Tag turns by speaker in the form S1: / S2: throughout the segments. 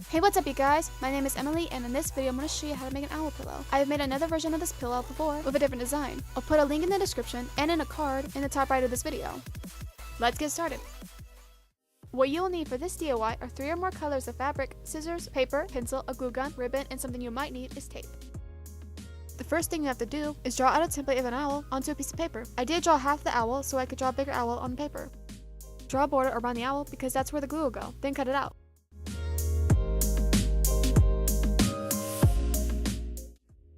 S1: Hey, what's up you guys? My name is Emily, and in this video I'm going to show you how to make an owl pillow. I have made another version of this pillow before with a different design. I'll put a link in the description and in a card in the top right of this video. Let's get started. What you will need for this DIY are 3 or more colors of fabric, scissors, paper, pencil, a glue gun, ribbon, and something you might need is tape. The first thing you have to do is draw out a template of an owl onto a piece of paper. I did draw half the owl so I could draw a bigger owl on the paper. Draw a border around the owl because that's where the glue will go, then cut it out.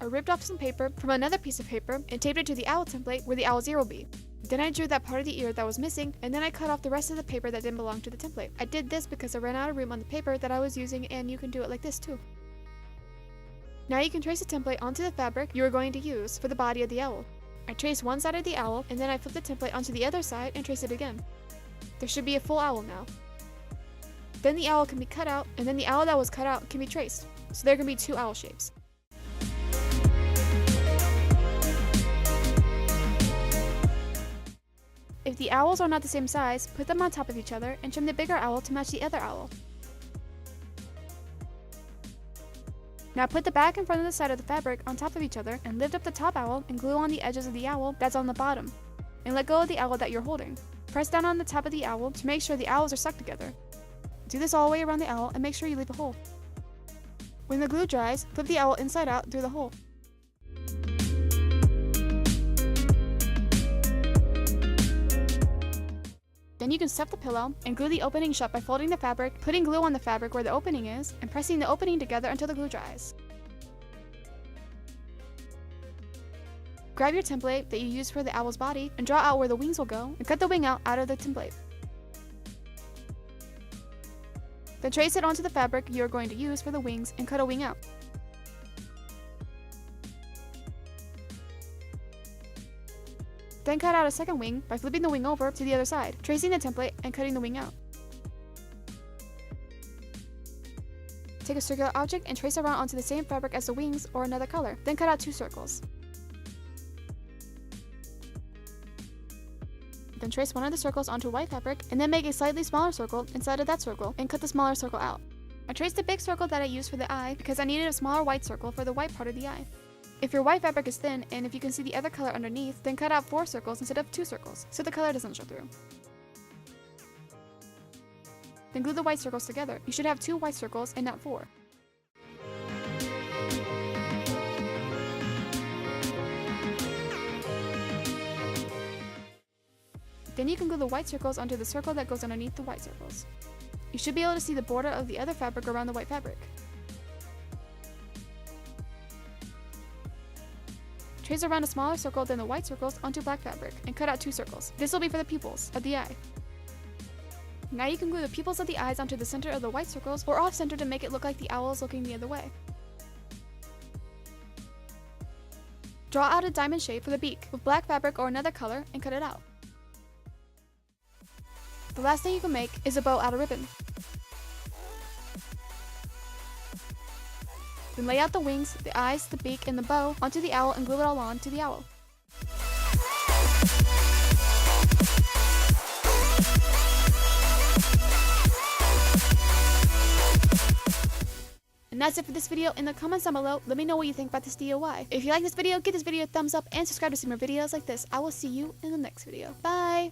S1: I ripped off some paper from another piece of paper and taped it to the owl template where the owl's ear will be. Then I drew that part of the ear that was missing, and then I cut off the rest of the paper that didn't belong to the template. I did this because I ran out of room on the paper that I was using, and you can do it like this too. Now you can trace the template onto the fabric you are going to use for the body of the owl. I traced one side of the owl, and then I flipped the template onto the other side and traced it again. There should be a full owl now. Then the owl can be cut out, and then the owl that was cut out can be traced. So there can be 2 owl shapes. If the owls are not the same size, put them on top of each other and trim the bigger owl to match the other owl. Now put the back and front of the side of the fabric on top of each other and lift up the top owl and glue on the edges of the owl that's on the bottom. And let go of the owl that you're holding. Press down on the top of the owl to make sure the owls are stuck together. Do this all the way around the owl and make sure you leave a hole. When the glue dries, flip the owl inside out through the hole. Then you can stuff the pillow and glue the opening shut by folding the fabric, putting glue on the fabric where the opening is, and pressing the opening together until the glue dries. Grab your template that you used for the owl's body and draw out where the wings will go, and cut the wing out of the template. Then trace it onto the fabric you are going to use for the wings and cut a wing out. Then cut out a second wing by flipping the wing over to the other side, tracing the template and cutting the wing out. Take a circular object and trace around onto the same fabric as the wings or another color, then cut out 2 circles. Then trace one of the circles onto white fabric and then make a slightly smaller circle inside of that circle and cut the smaller circle out. I traced the big circle that I used for the eye because I needed a smaller white circle for the white part of the eye. If your white fabric is thin and if you can see the other color underneath, then cut out 4 circles instead of 2 circles so the color doesn't show through. Then glue the white circles together. You should have 2 white circles and not 4. Then you can glue the white circles onto the circle that goes underneath the white circles. You should be able to see the border of the other fabric around the white fabric. Trace around a smaller circle than the white circles onto black fabric and cut out 2 circles. This will be for the pupils of the eye. Now you can glue the pupils of the eyes onto the center of the white circles or off center to make it look like the owl is looking the other way. Draw out a diamond shape for the beak with black fabric or another color and cut it out. The last thing you can make is a bow out of ribbon. Then lay out the wings, the eyes, the beak, and the bow onto the owl and glue it all on to the owl. And that's it for this video. In the comments down below, let me know what you think about this DIY. If you like this video, give this video a thumbs up and subscribe to see more videos like this. I will see you in the next video. Bye!